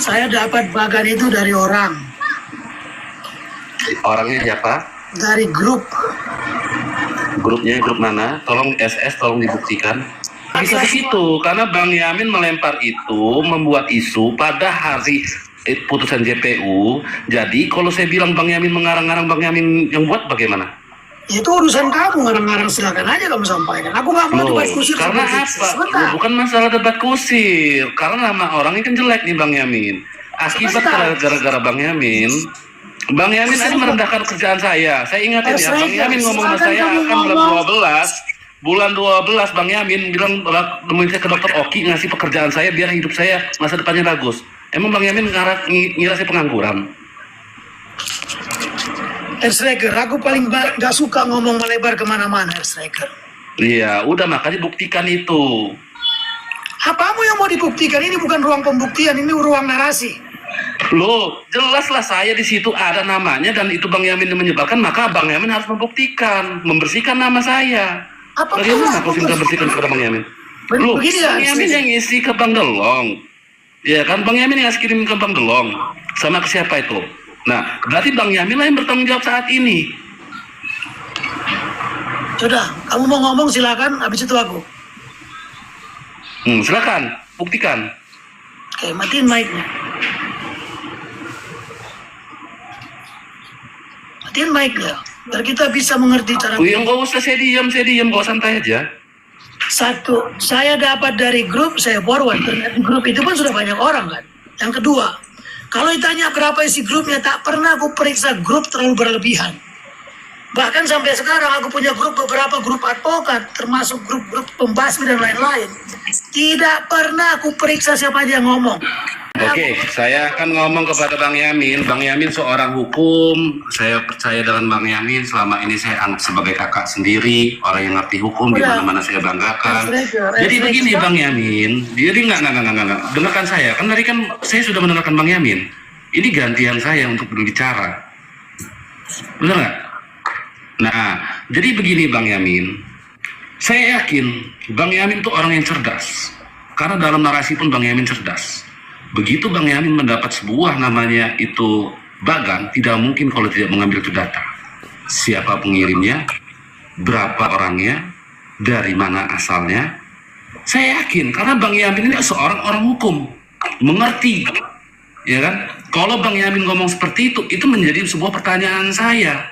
Saya dapat bagan itu dari orang. Orangnya siapa? Dari grup. Grupnya grup mana? Tolong SS, tolong dibuktikan. Bisa begitu, karena Bang Yamin melempar itu, membuat isu pada hari putusan JPU. Jadi kalau saya bilang Bang Yamin mengarang-arang, Bang Yamin yang buat bagaimana? Itu urusan kamu, ngarang-ngarang, silakan aja kamu sampaikan. Aku nggak mau debat kusir. Karena apa? Ya, bukan masalah debat kusir, karena nama orangnya kan jelek nih Bang Yamin. Akibat gara-gara Bang Yamin tadi merendahkan kerjaan saya. Saya ingatin ya, Bang Yamin ngomong sama saya akan bulan 12 Bang Yamin bilang nemuin saya ke dokter Oki, ngasih pekerjaan saya biar hidup saya masa depannya bagus. Emang Bang Yamin ngira saya pengangguran? Striker, aku paling gak suka ngomong melebar kemana-mana, Striker. Iya, udah makanya buktikan itu. Apamu yang mau dibuktikan? Ini bukan ruang pembuktian, ini ruang narasi. Loh, jelaslah saya di situ ada namanya dan itu Bang Yamin yang menyebarkan, maka Bang Yamin harus membuktikan, membersihkan nama saya. Bagaimana aku bisa bersihkan kepada Bang Yamin? Loh, Bang Yamin yang isi ke Bang Delong. Ya kan, Bang Yamin yang ngasih kirim ke Bang Delong. Sama ke siapa itu? Nah, berarti Bang Yamin lah yang bertanggung jawab saat ini. Sudah, kamu mau ngomong silakan, habis itu aku. Silakan, buktikan. Oke, matiin mic-nya. Matiin mic-nya, biar kita bisa mengerti cara. Yang gak usah saya diam, gak santai aja. Satu, saya dapat dari grup, saya forward. Di grup itu pun sudah banyak orang kan. Yang kedua, kalau ditanya berapa isi grupnya, tak pernah aku periksa grup terlalu berlebihan. Bahkan sampai sekarang aku punya beberapa grup advokat, termasuk grup-grup pembasmi dan lain-lain. Tidak pernah aku periksa siapa aja yang ngomong. Oke, saya akan ngomong kepada Bang Yamin. Bang Yamin seorang hukum. Saya percaya dengan Bang Yamin. Selama ini saya anggap sebagai kakak sendiri, orang yang ngerti hukum, di mana-mana saya banggakan. Jadi begini Bang Yamin, jadi nggak. Dengarkan saya. Kan tadi kan saya sudah mendengarkan Bang Yamin. Ini gantian saya untuk berbicara. Benar nggak? Nah, jadi begini Bang Yamin. Saya yakin Bang Yamin itu orang yang cerdas. Karena dalam narasi pun Bang Yamin cerdas. Begitu Bang Yamin mendapat sebuah namanya itu bagan, tidak mungkin kalau tidak mengambil itu data. Siapa pengirimnya, berapa orangnya, dari mana asalnya. Saya yakin karena Bang Yamin ini seorang orang hukum, mengerti. Ya kan? Kalau Bang Yamin ngomong seperti itu menjadi sebuah pertanyaan saya.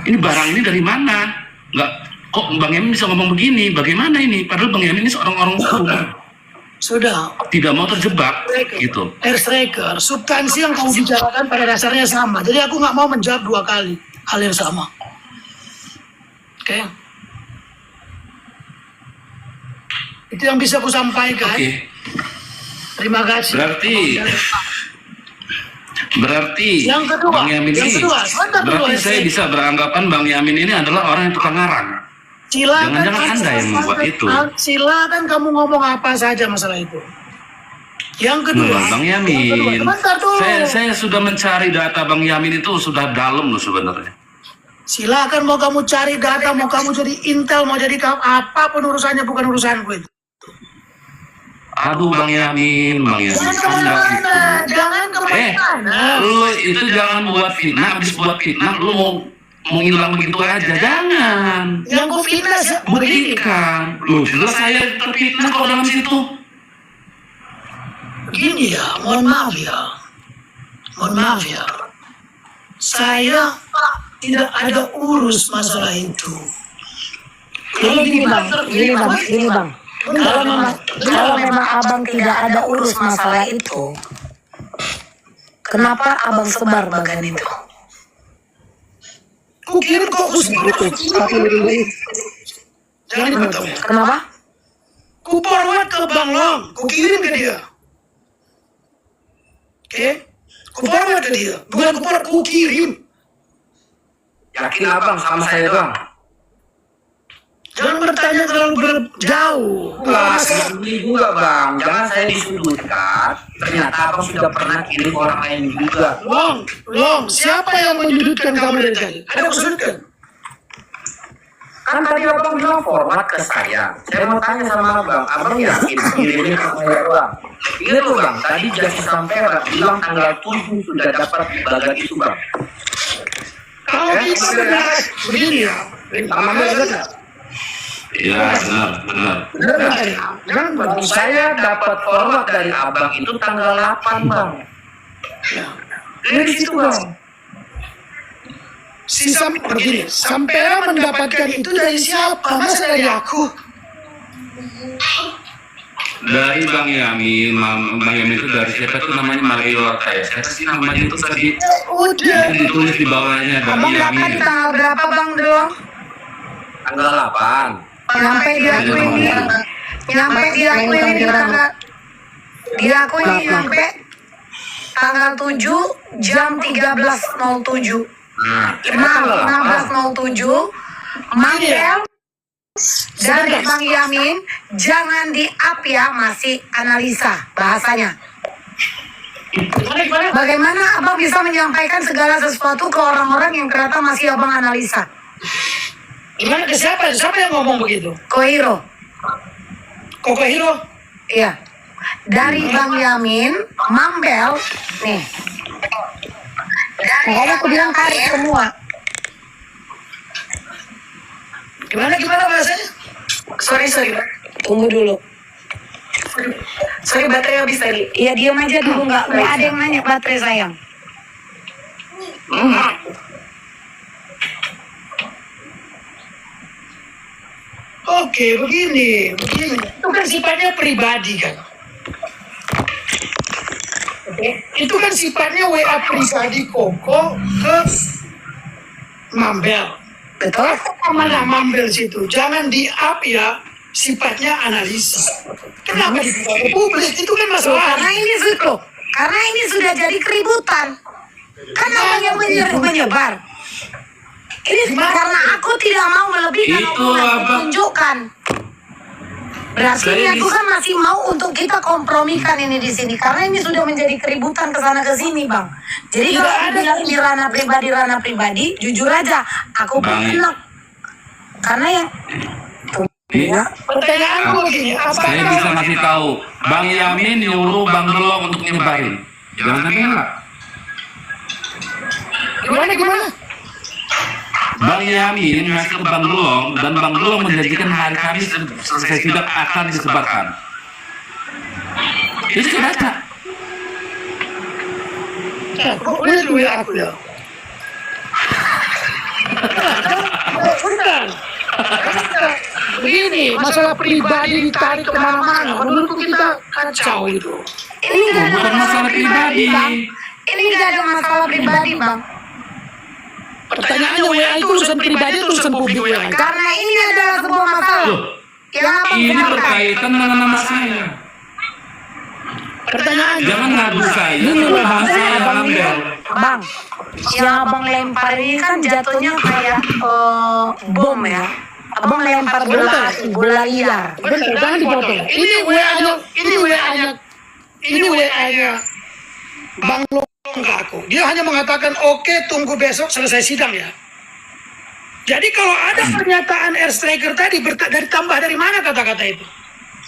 Ini barang ini dari mana? Nggak, kok Bang Yamin bisa ngomong begini? Bagaimana ini? Padahal Bang Yamin ini seorang orang hukum. Sudah. Tidak mau terjebak, gitu. Striker, substansi yang kamu bicarakan pada dasarnya sama. Jadi aku nggak mau menjawab dua kali hal yang sama. Oke? Itu yang bisa aku sampaikan. Oke. Terima kasih. Berarti yang kedua, Bang Yamin ini, berarti saya bisa beranggapan Bang Yamin ini adalah orang yang tukang ngarang. Jangan-jangan Anda yang membuat itu. Silakan kamu ngomong apa saja masalah itu. Yang kedua, Bang Yamin, saya sudah mencari data Bang Yamin itu sudah dalam loh sebenarnya. Silakan mau kamu cari data, mau kamu jadi intel, mau jadi apapun urusannya, bukan urusanku itu. Aduh Bang Yamin, Jangan kemana-mana. Lu itu jangan buat fitnah, habis buat fitnah lu mau hilang begitu aja, jangan. Yang ku fitnah buktikan. Loh, jelas saya terfitnah kalau dalam situ. Begini ya, mohon maaf ya. Saya tidak ada urus masalah itu. Gini bang. Kalau memang abang tidak ada urus masalah itu, kenapa abang sebar bagan itu? Ku kirim kok jangan diketahui. Kenapa? Ku forward ke Bang Long, ku kirim ke dia. Oke? Ku forward ke dia, bukan ku forward, ku kirim. Yakin abang sama saya doang? Jangan bertanya terlalu jauh. Wah, ini juga bang, jangan saya disudutkan. Ternyata abang sudah pernah kirim orang lain juga. Long, siapa yang menyudutkan kamu dari tadi? Ada yang menyudutkan? Kan tadi abang bilang format ke saya. Saya mau tanya sama abang yakin ini ke saya doang? Iya tuh bang, tadi Justice Sampera bilang tanggal 7 sudah dapat bagian itu bang. Kalau kita benar begini ya, Iya, benar. Dan bagi saya dapat format dari abang itu tanggal 8 bang. Ini di situ bang. begini, Sampera mendapatkan itu dari siapa? Masa dari aku? Dari Bang Yamin, Bang Yamin itu dari siapa tuh namanya Mario kayak siapa sih namanya itu tadi? Udah. Itu ditulis di bawahnya Bang Abang dapat Yamin. di tanggal berapa bang dong? Tanggal 8. Nyampe diakuin di nyampe tanggal 7 jam 13.07. Nah, Maaf, 16.07 Mangel dari Bang Yamin, jangan di-up ya, masih analisa bahasanya. Bagaimana abang bisa menyampaikan segala sesuatu ke orang-orang yang ternyata masih abang analisa? Gimana ke siapa? Siapa yang ngomong begitu? Kohiro, Koko Hiro? iya. Dari Bang Yamin, Mambel, nih. Makanya aku bilang tarik semua. Gimana bahasanya? Sorry. Tunggu dulu. Sorry baterai habis tadi. Iya diam aja dulu, nggak ada yang nanya baterai sayang. Oke, begini. Itu kan sifatnya pribadi kan. Itu kan sifatnya WA pribadi Koko ke Mambel. Betul? Mana Mambel situ? Jangan di-up ya. Sifatnya analisa. Kenapa dibuka ke publik? Itu kan masalah. Karena ini sudah jadi keributan. Kan abang yang menyebar. Ini karena aku tidak mau melebihkan Itu omongan apa? ditunjukkan. Berarti ini aku kan masih mau untuk kita kompromikan ini di sini karena ini sudah menjadi keributan ke sana ke sini, Bang. Jadi kalau dibilang ini ranah pribadi, jujur aja aku pun Bang. enak. Karena yang Pertanyaanku begini, Saya bisa ngasih tahu, Bang Yamin nyuruh Bang Delong untuk nyebarin. Jangan sampai enggak. Gimana? Bang Yamin ngasih ke Bang Delong dan Bang Delong menjanjikan hari Kamis selesai sidang akan disebarkan. Itu saya baca. Boleh dulu ya aku ya. Bentar. Begini, masalah pribadi ditarik kemana-mana. Menurutku kita kacau itu. ini nggak ada Bukan masalah pribadi. Bang. Ini nggak ada masalah pribadi, Bang. Pertanyaannya WA itu urusan pribadi atau urusan publik WA? Karena ini adalah sebuah masalah Loh, yang abang ini keluarkan. berkaitan dengan nama saya. Pertanyaannya. Jangan ngadu saya. Ini loh, Bang. Saya Ambil. Bang, yang abang lempar ini kan jatuhnya kayak bom ya. Abang lempar bola liar. Bentar, jangan dipotong. Ini WA-nya Bang Long ke aku. Dia hanya mengatakan oke, tunggu besok selesai sidang ya. Jadi kalau ada pernyataan Air Striker tadi ditambah dari mana kata-kata itu?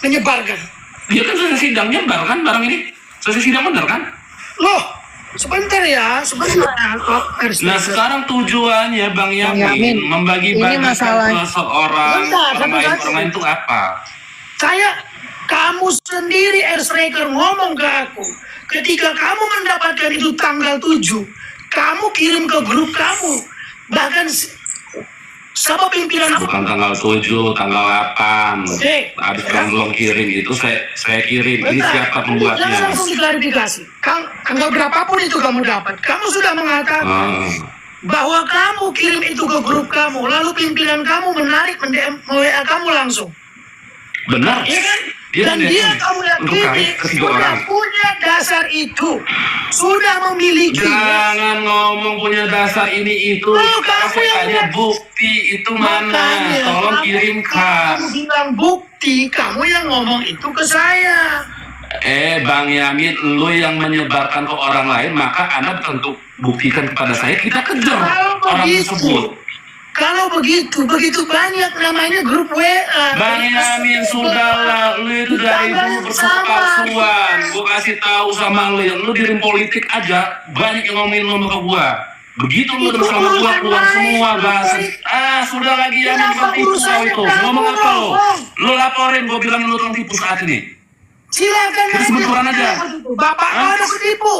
Menyebarkan. Dia kan selesai sidang nyebar kan barang ini. Selesai sidang benar kan? Loh, sebentar ya, sebentar. Oh, Air Nah Striker. sekarang tujuannya Bang Yamin, Yamin membagi-bagikan masalah- ke seorang Bentar, orang satu-satu. lain itu apa? Kamu sendiri Air Striker ngomong ke aku. Ketika kamu mendapatkan itu tanggal 7, kamu kirim ke grup kamu. Bahkan sama pimpinan Bukan tanggal 7, tanggal 8. Oke. Habis Bang Long kirim itu saya kirim. Ini Bentar. siapa pembuatnya? Jangan langsung diklarifikasi. Tanggal berapapun itu kamu dapat. Kamu sudah mengatakan bahwa kamu kirim itu ke grup kamu. Lalu pimpinan kamu menarik mendm WA kamu langsung. Benar. Iya kan? Dia Dan mendesak dia kamu untuk tarik yakini ke tiga sudah orang. punya dasar itu. Sudah memiliki. Jangan ngomong punya dasar ini itu. Oh, Sekarang kamu saya yang tanya punya. bukti itu mana? Makanya, Tolong kamu kirimkan. bilang bukti, kamu yang ngomong itu ke saya. Bang Yamin, lu yang menyebarkan ke orang lain, maka Anda tentu buktikan kepada saya. Kita kejar Kalau orang begitu, tersebut. Kalau begitu banyak namanya grup WA. Bang Yamin, sudahlah, lu itu dari dulu berpalsuan. Gue kasih tahu sama lu dirim politik aja, banyak yang ngomongin ke gua. Begitu lu udah bersama gua, keluar semua bahasa. Sudah lagi yang tipu kau itu. Ngomong apa lo? Lu laporin, gua bilang lu tukang tipu saat ini. Silakan Kita sebenturan aja. Bapak kau ada ketipu.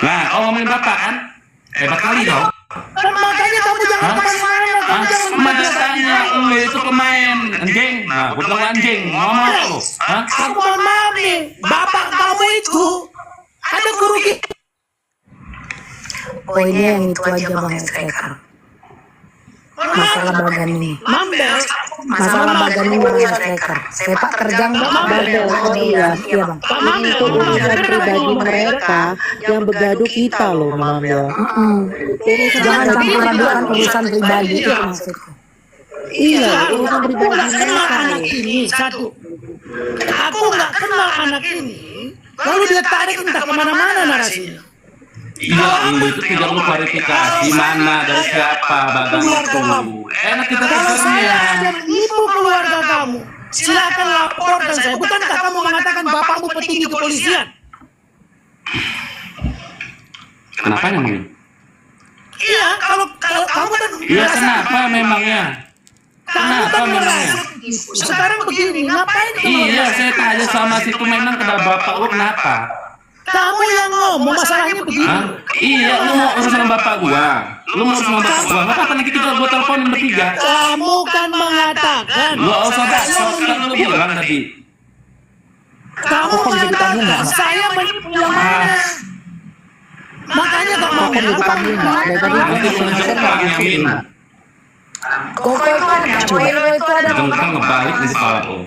Nah, kalau ngomongin bapak kan, hebat kali kau. Makanya kamu jangan kemana-mana. Kamu jangan Makanya lu itu pemain anjing. Nah, gua bilang anjing, ngomong apa lu? Hah? Aku mohon maaf nih, bapak kamu itu ada kerugian. Poinnya yang itu aja Bang Striker. Masalah bagan ini. Mambel, Masalah bagan ini Bang Striker. Sepak terjang bagan. Iya Bang. Itu urusan pribadi mereka yang begaduh kita loh Mamel. Jangan campur-adukan urusan pribadi itu maksudku. Iya, urusan aku pribadi nggak kenal mereka anak loh. ini. Satu, aku nggak kenal anak ini. Lalu dia tarik entah kemana-mana narasinya. Iya, lu itu tidak lu klarifikasi mana dari siapa bagan itu. Enak kita Kalau saya kesannya. ada menipu keluarga kamu, silakan laporkan saya. Bukankah kamu mengatakan bapakmu petinggi kepolisian? Kenapa emangnya? Iya, kalau kamu kan Iya, kenapa memangnya? kamu kan Kenapa memangnya? merasa ditipu. Sekarang begini, ngapain kamu? Iya, saya tanya sama situ memang kena bapak lu kenapa? Kamu yang ngomong masalahnya begini. Hah? Iya, lu mau urusan sama bapak gua. Lu mau urusan sama bapak gua. Nggak apa-apa, nanti kita gua teleponin bertiga. Kamu kan mengatakan. Gak usah bahas, kan lu bilang tadi. Kamu mengatakan saya menipu yang mana? Makanya kok mau Dipanggil nggak? Dari tadi Nanti gua ngejek Bang Yamin. Koko itu ada, poin lo itu ada. Jangan ngebalik di kepala lu.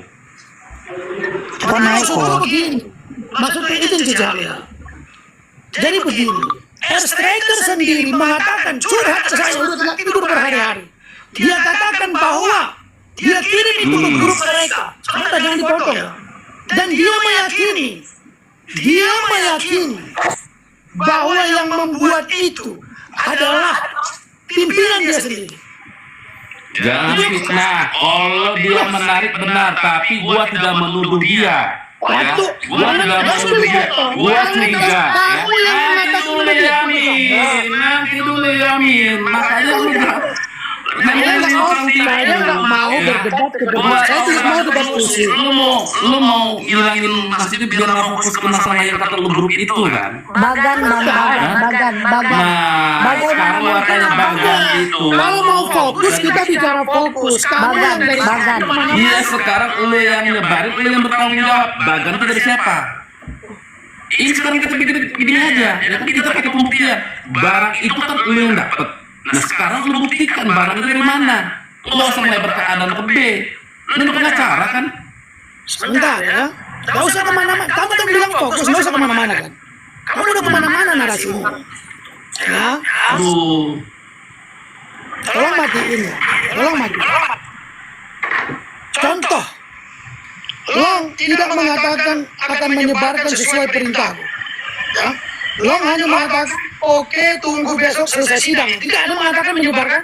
Maksudku begini. Maksudku itu jejaknya. Jadi begini. Striker sendiri mengatakan curhat ke saya udah tidak tidur berhari-hari. Dia katakan bahwa dia kirim itu ke grup mereka. Sebentar jangan dipotong ya. Dan dia meyakini bahwa yang membuat itu adalah pimpinan dia sendiri. Jangan fitnah. Kalau dia menarik benar, tapi gua tidak menuduh dia. Ya, gua tidak menuduh dia. Gua curiga. Ya. Nanti dulu Yamin. Makanya lu Saya nggak mau berdebat ke debat. Saya tidak mau debat kursi. lu mau hilangin maksudnya biar orang fokus ke masalah yang kata lu grup itu kan? Bagan. Nah, sekarang lu katanya bagan itu. Kalau mau fokus kita bicara fokus. Kamu yang dari Bagan. Iya, sekarang lu yang nyebarin, lu yang bertanggung jawab. Bagan itu dari siapa? Ini sekarang kita bikin gini aja, ya kan kita pakai pembuktian. Barang itu kan lu yang dapet. Nah sekarang lu buktikan barang itu dari mana. Lu gak usah melebar ke A dan ke B. Lu pengacara kan? sebentar ya. Gak usah kemana-mana. Kamu kan bilang fokus, gak usah kemana-mana kan. Kamu udah kemana-mana narasinya. Ya, Aduh. tolong matiin ya. Tolong matiin. Contoh, Long tidak mengatakan akan menyebarkan sesuai perintahku. Ya, Long hanya mengatakan, oke, tunggu besok selesai sidang. Tidak ada mengatakan menyebarkan.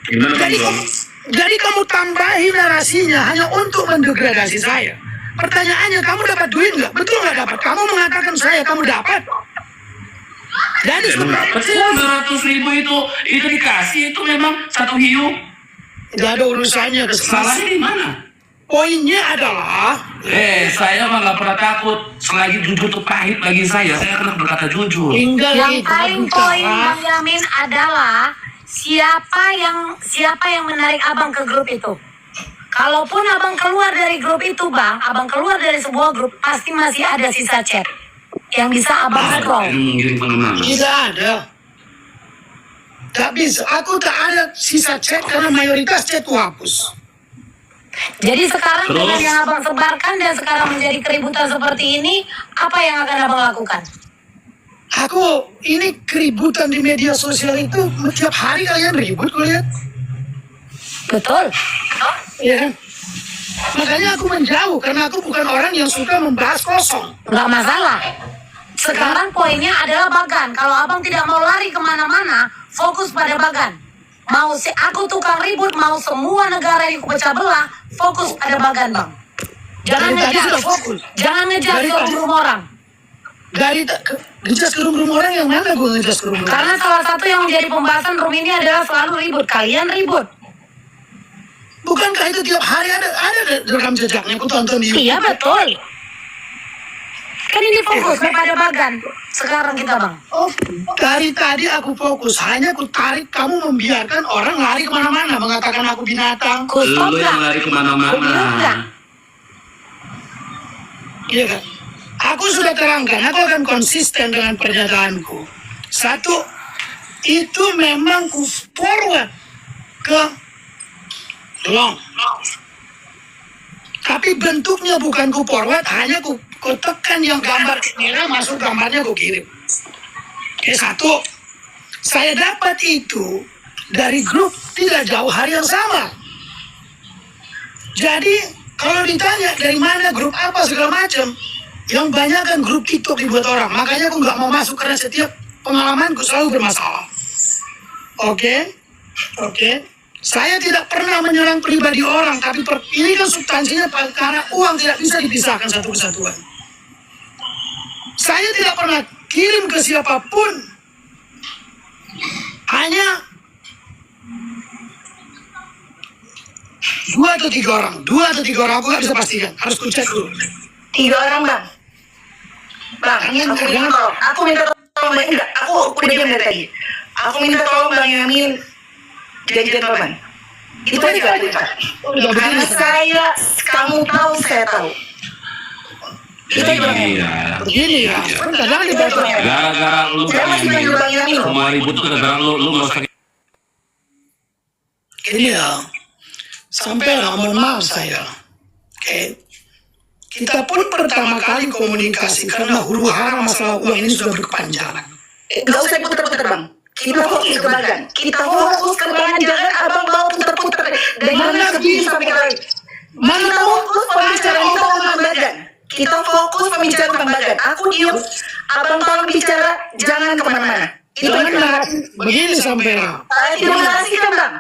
Gimana kan Bang? Jadi kamu tambahi narasinya hanya untuk mendegradasi saya. Pertanyaannya, kamu dapat duit nggak? Betul nggak dapat? Kamu mengatakan kamu dapat. Jadi Berapa sih 200.000 itu dikasih itu memang satu hiu. tidak ada urusannya ke Salahnya di mana? Poinnya adalah Saya mah nggak pernah takut. Selagi jujur tuh pahit bagi saya akan berkata jujur. tinggal Yang kita paling bicara. poin Bang Yamin adalah siapa yang menarik abang ke grup itu. Kalaupun abang keluar dari grup itu Bang, abang keluar dari sebuah grup pasti masih ada sisa chat yang bisa abang scroll. Ngirim kemana? Tidak ada. Tak bisa. Aku tak ada sisa chat karena mayoritas chat ku hapus. Jadi sekarang Terus? dengan yang abang sebarkan dan sekarang menjadi keributan seperti ini, apa yang akan abang lakukan? Aku ini keributan di media sosial itu setiap hari kalian ribut kalian. Betul. Ya kan? Makanya aku menjauh karena aku bukan orang yang suka membahas kosong. Nggak masalah. Sekarang poinnya adalah bagan. Kalau abang tidak mau lari kemana-mana, fokus pada Bagan. Mau aku tukang ribut, mau semua negara yang kupecah belah, fokus pada Bagan, Bang. Jangan Dari tadi ngejar, sudah fokus. jangan ngejar Dari ke tadi. rumah orang. Ngejas ke rumah orang yang mana gue ngejas ke rumah orang? Karena salah satu yang menjadi pembahasan room ini adalah selalu ribut. Kalian ribut. Bukankah itu tiap hari ada rekam jejaknya? Aku tonton di YouTube. Iya betul. Kan ini fokus pada Bagan. Sekarang kita, Bang. Oh, dari tadi aku fokus, hanya aku tarik kamu membiarkan orang lari kemana-mana, mengatakan aku binatang. Ku stop Lu yang nggak? lari Ku bilang nggak? kemana-mana. Iya kan? Aku sudah terangkan, aku akan konsisten dengan pernyataanku. Satu, itu memang ku forward ke long. Tapi bentuknya bukan ku forward, hanya ku tekan yang gambar merah masuk gambarnya ku kirim. Oke, satu, saya dapat itu dari grup tidak jauh hari yang sama. Jadi kalau ditanya dari mana grup apa segala macam, yang banyak kan grup TikTok dibuat orang. Makanya aku nggak mau masuk karena setiap pengalamanku selalu bermasalah. Oke. Saya tidak pernah menyerang pribadi orang, tapi ini kan substansinya karena uang tidak bisa dipisahkan satu kesatuan. Saya tidak pernah kirim ke siapapun, hanya 2 atau 3 orang. 2 atau 3 orang aku nggak bisa pastikan, harus ku cek dulu. 3 orang, Bang. Bang, aku minta tolong, Bang. Enggak, aku udah diam dari tadi. Aku minta tolong Bang Yamin jadi gentleman. Itu aja perintah. Karena kamu tahu, saya tahu. Itu aja. Iya. Begini ya, sebentar, jangan dipotong. Gara-gara lu Saya masih panggil Bang Yamin loh. semua ribut tuh gara-gara lu nggak usah. Ini ya, sampai mohon maaf saya. Oke. Kita pun pertama kali komunikasi karena huru hara masalah uang ini sudah berkepanjangan. Gak usah puter-puter, Bang. Kita fokus ke Bagan. Kita fokus ke Bagan. Jangan Abang bawa puter-puter. Dari mana ke sini sampai ke lain. Kita fokus pembicaraan kita tentang Bagan. Kita fokus pembicaraan tentang Bagan. Aku diem. Abang tolong bicara. Jangan kemana-mana. Itu Jangan aja. narasi begini sampai. Saya tidak menarasikan, Bang.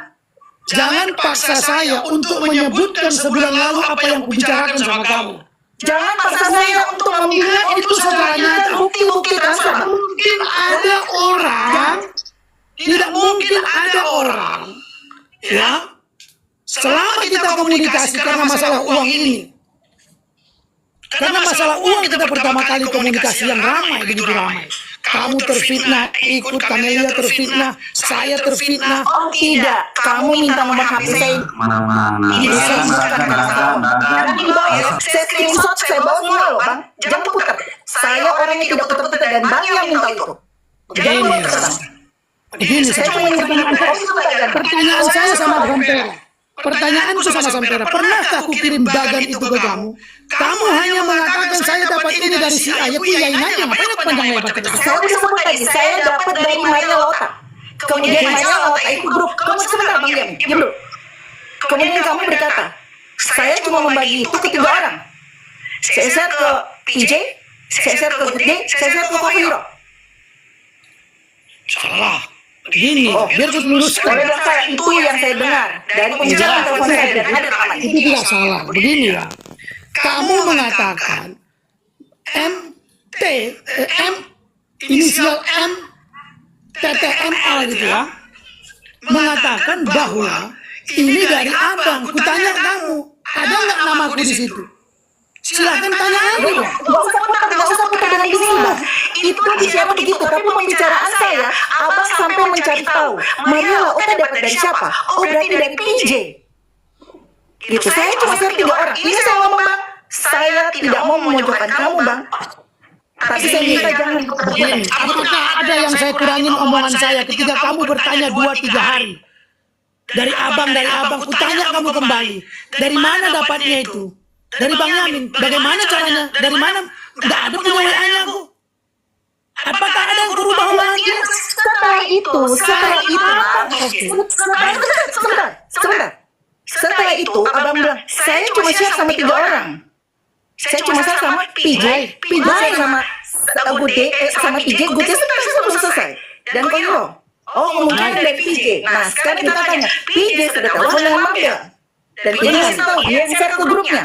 Jangan paksa saya untuk menyebutkan sebulan lalu apa yang kubicarakan sama kamu. Jangan paksa saya untuk membiarkan Itu secara nyata. bukti-bukti transfer, Bang. Mungkin ada orang, tidak mungkin ada orang, ya, selama kita komunikasi karena masalah uang ini. Karena masalah uang kita pertama kali komunikasi yang ramai, begitu ramai. Kamu terfitnah, ikut Kamelia terfitnah, saya terfitnah. Oh tidak, kamu minta nomor HP saya. Mana-mana. Ini saya sebutkan karena di bawah ya, saya screenshot, saya bawa semua loh, Bang. Jangan putar. Saya orang yang tidak putar-putar dan Bang yang minta itu. Jangan Begini, putar, Bang. begini Saya saya. cuma ingin bertanya itu Bagan. Pertanyaan saya sama Sampera. Pertanyaanku sama Sampera, pernahkah aku kirim Bagan itu ke kamu? Kamu hanya mengatakan saya dapat ini dari si A, ya ku iyain aja, ngapain aku panjang lebar ke depan? Saya udah sebut tadi, saya dapat dari Maria Lota. Kemudian Maria Lota itu grup. Kamu sebentar, Bang Yam, diam dulu. Kemudian kamu berkata, saya cuma membagi itu ke 3 orang. Saya share ke PJ, saya share ke Gede, saya share ke Kohiro. Salah. Begini, biar ku luruskan. Oleh bilang saya, itu yang saya dengar dari pembicaraan telepon saya dan ada rekamannya. Itu tidak salah. Begini ya. Kamu mengatakan inisial M, TTML gitu ya, mengatakan bahwa ini dari abang. Kutanya kamu, ada nggak namaku di situ? Silakan tanya aja dong. Gak usah putar dari sini, Bang. Itu siapa begitu, tapi pembicaraan saya, Abang sampai mencari tahu. Maria Lota dapat dari siapa? Oh, berarti dari PJ. Gitu, saya cuma share 3 orang. Ini saya ngomong, Bang. Saya tidak mau memojokkan kamu, Bang. Tapi saya minta jangan Begini, apakah ada yang saya kurangin omongan saya ketika kamu bertanya 2-3 hari? Dari abang, kutanya kamu kembali. Dari mana dapatnya itu? Dari Bang Yamin. Bagaimana caranya? Dari mana? Nggak ada punya WA-nya aku. Apakah ada yang berubah omongannya? setelah itu, setelah itu, abang bilang, saya cuma share sama 3 orang. Saya cuma share sama PJ sama Gude, sama PJ, Gude belum selesai. Dan Kohiro. Oh, kemungkinan dari PJ. Nah, sekarang kita tanya, PJ sudah telepon dengan Bang Bel. Dan PJ kasih tahu, dia share ke grupnya.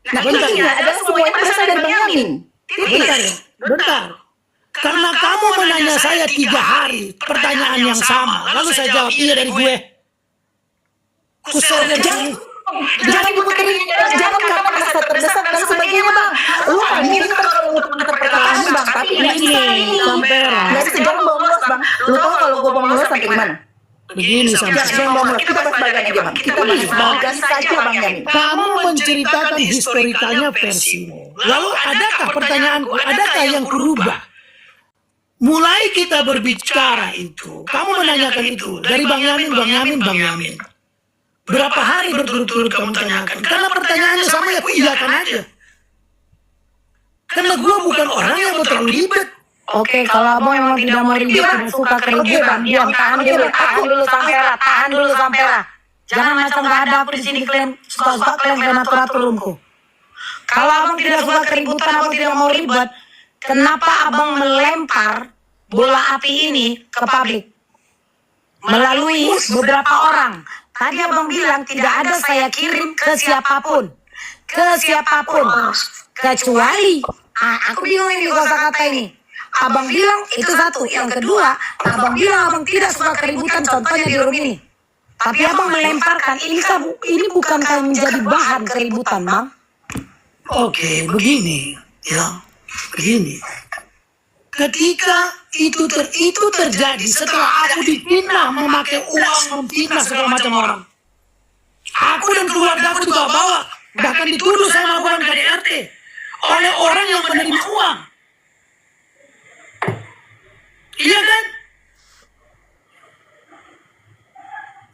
Nah, ini adalah semuanya berasal dari Bang Yamin. Bentar ya, bentar. Karena kamu menanya saya 3 hari pertanyaan yang sama, lalu saya jawab iya dari gue. Kusel dari Jangan diputerin, jangan kata merasa terdesak dan sebagainya, Bang. Lu kan pintar kalau untuk menangkap perkataan Bang, tapi nggak bisa ini. Nggak bisa jangan bawa mulas, Bang. Lu tahu kalau gue bawa mulas sampai mana? begini sampai. Jangan bawa mulas, kita bahas bagian aja, Bang. Kita bahas saja, Bang Yamin. Kamu menceritakan historikanya versimu. Lalu adakah pertanyaanku, adakah yang berubah? Mulai kita berbicara itu, kamu menanyakan itu dari Bang Yamin, Bang Yamin, Bang Yamin. Berapa hari berturut-turut kamu tanyakan? Karena pertanyaannya sama ya, aku iyakan aja. Karena gue bukan orang yang mau terlalu ribet. Oke, kalau abang memang tidak mau ribet, tidak suka keributan, diam, tahan dulu Sampera. Jangan macam gak ada aku di sini, kalian suka kalian atur-atur rumku. Kalau abang tidak suka keributan, abang tidak mau ribet, kenapa abang melempar bola api ini ke publik? Melalui beberapa orang. Tadi abang bilang tidak ada saya kirim ke siapapun. Kecuali, aku bingung ini kata ini. Abang bilang itu satu. Yang kedua, abang bilang abang tidak suka keributan, contohnya di room ini. Tapi abang melemparkan, ini bukankah menjadi bahan keributan, Bang? Oke, begini. Ya, begini. Ketika itu terjadi setelah aku difitnah memakai uang memfitnah segala macam orang. Aku dan keluarga aku juga bawa, bahkan dituduh saya melakukan KDRT oleh orang yang menerima uang. Iya kan?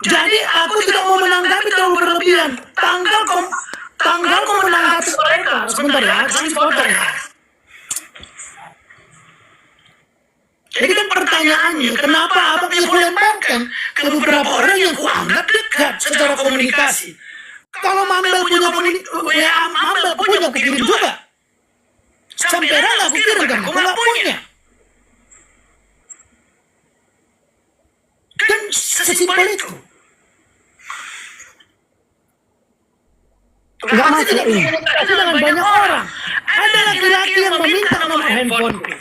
Jadi aku tidak mau menanggapi terlalu berlebihan. Tanggal kau menanggapi mereka. Sebentar ya, sebentar ya. Jadi kan pertanyaannya, kenapa abang yang melemparkan ke beberapa orang yang kuanggap dekat secara komunikasi? Kalau Mambel punya WA Mambel punya kirim juga. Sampai nggak aku kirim kan, aku nggak punya. Kan sesimpel itu. Enggak masuk ini. Dengan banyak orang. Ada laki-laki yang meminta nomor handphoneku.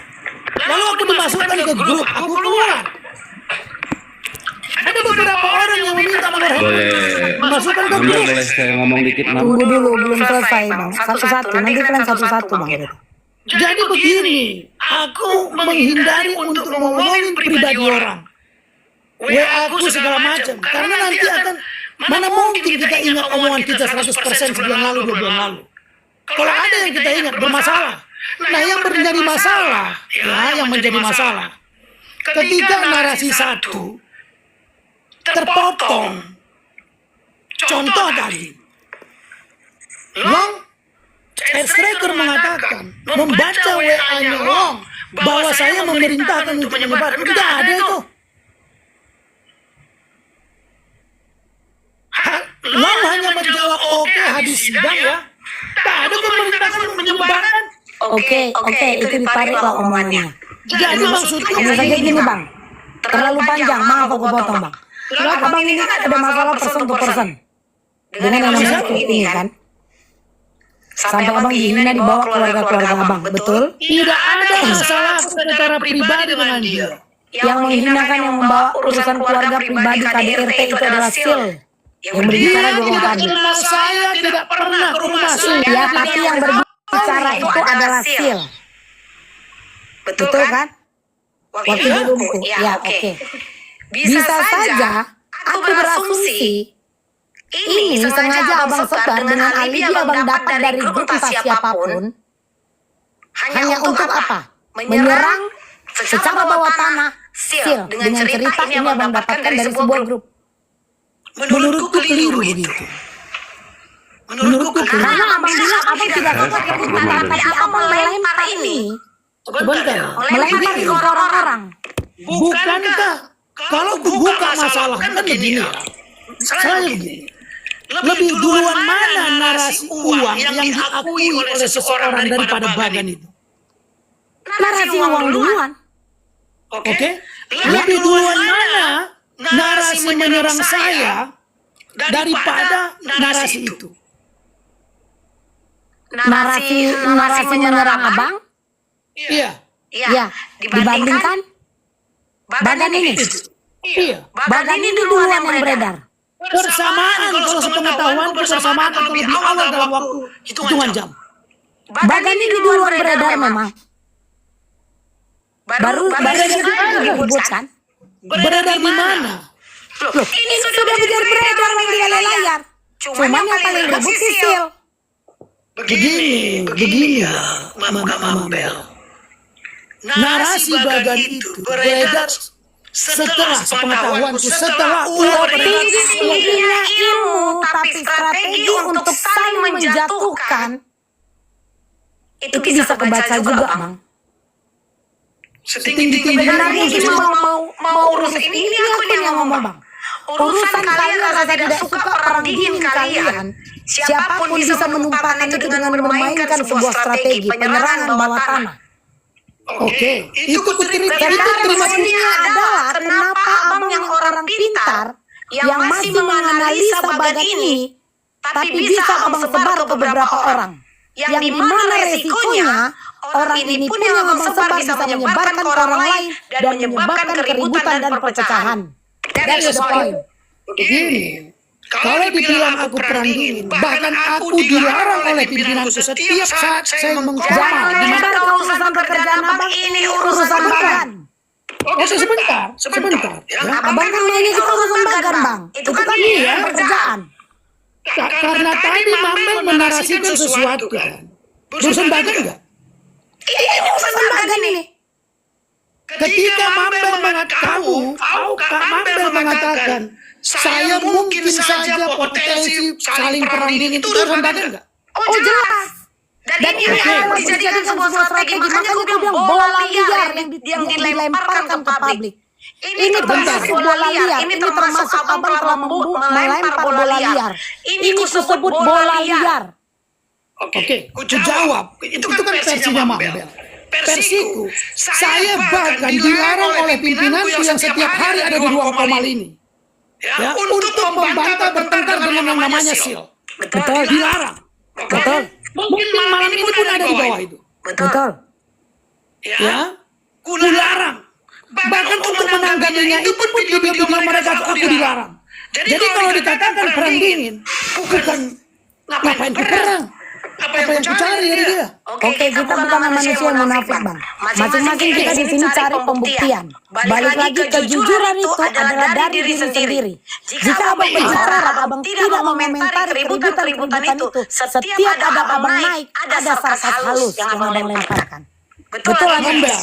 Lalu aku dimasukkan ke grup, aku keluar. Ada beberapa orang yang meminta nomor handphone. Masukkan ke grup. Boleh saya ngomong dikit, Mam? Tunggu dulu, belum selesai, Bang. Satu-satu, nanti kalian satu-satu, Bang. Jadi begini, aku menghindari untuk ngomongin pribadi orang. WA aku segala macam. Karena nanti akan, mana mungkin kita ingat omongan kita 100% sebulan lalu, 2 bulan lalu. Kalau ada yang kita ingat, bermasalah. Nah, yang menjadi masalah, yang menjadi masalah, ketika narasi satu terpotong. Contoh tadi, Long Striker mengatakan, membaca WA-nya Long, bahwa saya memerintahkan untuk menyebar. Tidak ada itu. Long hanya menjawab, oke, habis sidang ya. Tak ada pemerintahkan untuk menyebarkan. Oke, itu ditarik lah omongannya. Jadi maksudnya Hanya saja gini, Bang. Terlalu panjang, maaf aku potong, Bang. Abang ini kan ada masalah person to person. Dengan yang namanya ini kan. Sampai abang dihina di bawah keluarga-keluarga abang, betul? tidak ada masalah secara pribadi dengan dia. Yang menghinakan yang membawa urusan keluarga pribadi KDRT itu adalah Sil. Yang berbicara di ruang tadi. Karena saya tidak pernah ke rumah Ya, tapi yang berbicara itu adalah Sil. Betul kan? Waktu di rumahku. Ya, oke. Bisa saja aku berasumsi ini sengaja abang sebar dengan alibi abang dapat dari grup entah siapapun. Hanya untuk apa? Menyerang secara bawah tanah Sil dengan cerita ini abang dapatkan dari sebuah grup. Menurutku keliru begitu. Menurutku keliru. Karena abang bilang abang tidak suka keributan, tapi abang melempar ini. Sebentar. Melempar ke orang-orang. Bukankah kalau ku buka masalah kan begini ya. Saya begini. Lebih duluan mana narasi uang yang diakui oleh seseorang daripada bagan itu? Narasi uang duluan. Oke? Lebih duluan mana narasi menyerang saya daripada narasi itu? Narasi menyerang abang? Iya. Ya, dibandingkan badan ini. Iya. Badan ini duluan yang beredar. Bersamaan kalau sepengetahuan bersamaan atau lebih awal dalam waktu hitungan jam. Badan ini duluan beredar memang. Baru disebutkan. Beredar di mana? Loh, ini sudah menjadi beredar di layar. Cuman yang paling ribut sisil. Begini ya, Mama Bel. Narasi badan itu beredar setelah sepengetahuanku, setelah Tingginya ilmu, tapi strategi untuk saling menjatuhkan itu bisa kebaca juga, Bang. Sebenarnya ini mau urus ini aku yang ngomong, Bang. Urusan kalian rasa tidak suka perang dingin kalian. Siapapun bisa menumpahkan itu dengan memainkan sebuah strategi penyerangan bawah tanah. Oke, itu terima Maksudnya adalah kenapa abang yang orang pintar yang masih menganalisa bagan ini, tapi bisa abang sebar ke beberapa orang. Yang dimana resikonya orang ini pun yang abang sebar bisa menyebarkan ke orang lain dan menyebabkan keributan dan perpecahan. That's the point. Begini, kalau dibilang aku perang dingin, bahkan aku dilarang oleh pimpinanku setiap saat saya Jangan mengkoma. lebar ke urusan pekerjaan abang, ini urusan bagan. Oke, sebentar. Ya. Abang kan mainnya juga urusan bagan, Bang. Itu kan pekerjaan. Karena tadi Mamel menarasikan sesuatu kan. Urusan badan enggak? Ini urusan bagan ini. Ketika Mamel mengatakan, saya mungkin saja potensi saling perang dingin itu urusan badan enggak? Oh jelas. Dan ini harus dijadikan sebuah strategi. Makanya gue bilang bola liar yang dilemparkan ke publik. Ini termasuk bola liar. Ini termasuk abang telah melempar bola liar. Ini disebut bola liar. Oke, ku jawab. Itu kan versinya Mamel. Versiku, saya bahkan dilarang oleh pimpinanku yang setiap hari ada di ruang formal ini. Ya, untuk membantah bertengkar dengan yang namanya SIL. Betul. Dilarang. Betul. Mungkin malam ini pun ada di bawah itu. Betul. Ya, ku larang. Bahkan untuk menanggapinya itu pun video-video mereka aku dilarang. Jadi kalau dikatakan perang dingin, bukan ngapain ku perang? Apa yang ku cari dari dia? Oke, kita bukan manusia yang munafik, Bang. Masing-masing kita di sini cari pembuktian. Balik lagi kejujuran itu adalah dari diri sendiri. Jika abang berbicara, abang tidak mengomentari keributan itu, setiap ada abang naik, ada sarkas halus yang abang lemparkan. Betul, Mamel.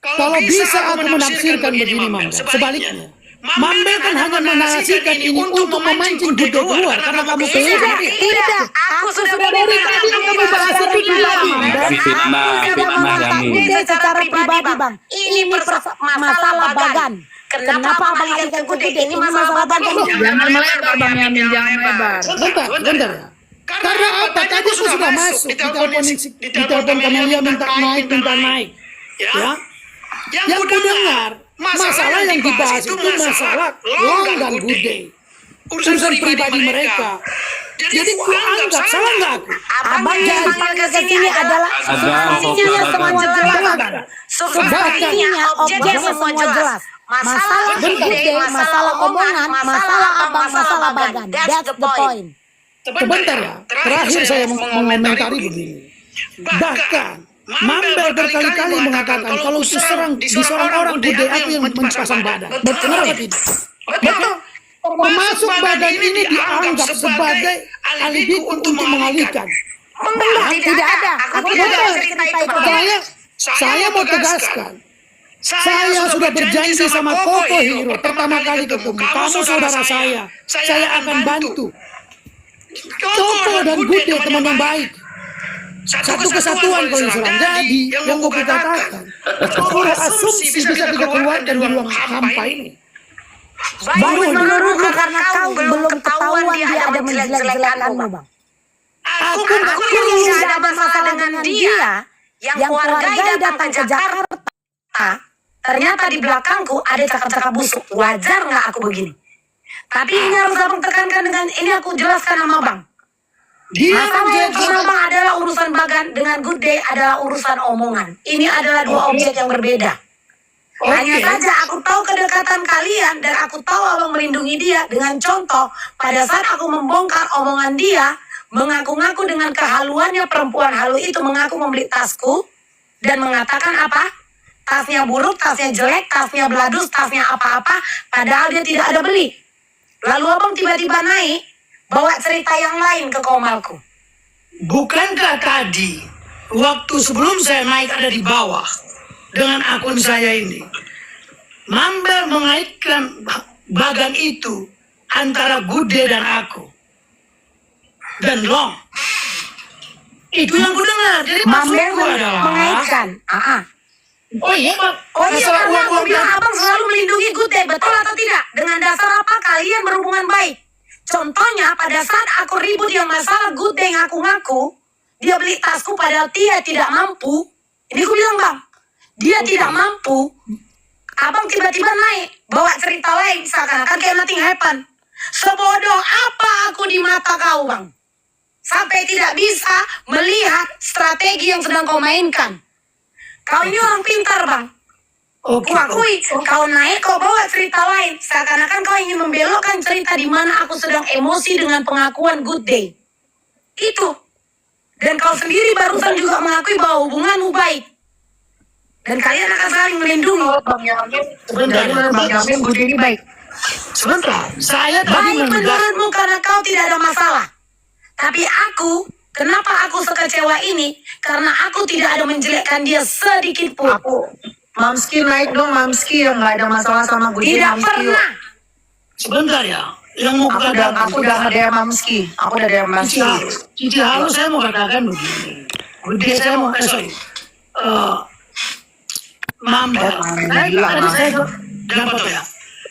Kalau bisa aku menafsirkan begini, Mamel. Sebaliknya, Mamel kan hanya menarasikan ini untuk memancing Bude keluar karena kamu Tidak, aku sudah dari tadi membahas pribadi. Fitnah Yamin. Secara pribadi, Bang. Ini masalah bagan. Kenapa abang alihkan ke Gude? Ini masalah bagan. Jangan melebar, Bang Yamin, jangan melebar. Bentar ya. Karena apa? Tadi aku sudah masuk di telepon Kamelia minta naik. Ya. Yang ku dengar, masalah yang dibahas itu masalah Long dan Bude. Urusan pribadi mereka. Jadi ku anggap, salah nggak aku? Abang yang panggil ke sini adalah substansinya semua jelas. Substansinya objeknya semua jelas. Masalah Bude, masalah omongan, masalah abang, masalah bagan. That's the point. Sebentar ya, terakhir saya mengomentari begini. Bahkan Mamel berkali-kali mengatakan kalau diserang di seorang orang Bude aku yang menciptakan badan. Betul apa tidak? Betul. Termasuk badan ini dianggap sebagai alibi untuk mengalihkan. Tidak ada. Aku tidak cerita itu. Saya mau tegaskan. Saya sudah berjanji sama Koko Hiro pertama kali ketemu. Kamu saudara saya. Saya akan bantu. Koko dan Bude teman yang baik. Satu kesatuan kalau diserang. Jadi yang mau katakan, kalau asumsi bisa kita keluarkan di ruang hampa ini. Baru menurutmu karena kau belum ketahuan dia ada menjelek-jelekanmu, Bang. Aku tidak ada masalah dengan dia yang keluarga datang ke Jakarta ternyata di belakangku ada cakap-cakap busuk. Wajar nggak aku begini? Tapi ini harus abang tekankan dengan ini, aku jelaskan sama bang. Masalah yang sama bang adalah urusan Bagan dengan Good Day adalah urusan omongan. Ini adalah dua objek yang berbeda. Hanya saja aku tahu kedekatan kalian dan aku tahu abang melindungi dia dengan contoh pada saat aku membongkar omongan dia, mengaku-ngaku dengan kehaluannya perempuan halu itu mengaku membeli tasku dan mengatakan apa? Tasnya buruk, tasnya jelek, tasnya beladus, tasnya apa-apa, padahal dia tidak ada beli. Lalu abang tiba-tiba naik, bawa cerita yang lain ke komalku. Bukankah tadi waktu sebelum saya naik ada di bawah dengan akun saya ini, Mamber mengaitkan Bagan itu antara Gude dan aku dan Long. Itu yang ku dengar. Jadi Mamber maksudku adalah mengaitkan. Oh iya, Bang. Oh iya, Masalah karena aku uang-uang bilang abang selalu melindungi Good Day, betul atau tidak? Dengan dasar apa kalian berhubungan baik? Contohnya pada saat aku ribut yang masalah Good Day ngaku-ngaku, dia beli tasku padahal dia tidak mampu. Ini aku bilang bang, dia tidak mampu. Abang tiba-tiba naik, bawa cerita lain seakan-akan kayak nothing happen. Sebodoh apa aku di mata kau bang? Sampai tidak bisa melihat strategi yang sedang kau mainkan. Kau ini orang pintar bang. Kuakui, kau naik, kau bawa cerita lain. Seakan-akan kau ingin membelokkan cerita di mana aku sedang emosi dengan pengakuan Good Day. Itu. Dan kau sendiri barusan juga mengakui bahwa hubunganmu baik. Dan kalian akan saling melindungi. Sebentar, Bang Yamin, Good Day ini baik. sebentar. Saya tadi Baik mendengar. menurutmu karena kau tidak ada masalah. Tapi aku, kenapa aku sekecewa ini? Karena aku tidak ada menjelekkan dia sedikit pun. Mamski naik dong, Mamski yang nggak ada masalah sama Good Day. Tidak Mamski, yuk. pernah. Sebentar ya. Yang mau katakan. Aku udah nge-DM Mamski. Aku udah DM Mamski. Cici halus saya mau katakan begini. Gude saya mau sorry. Mamber. Dapat ya.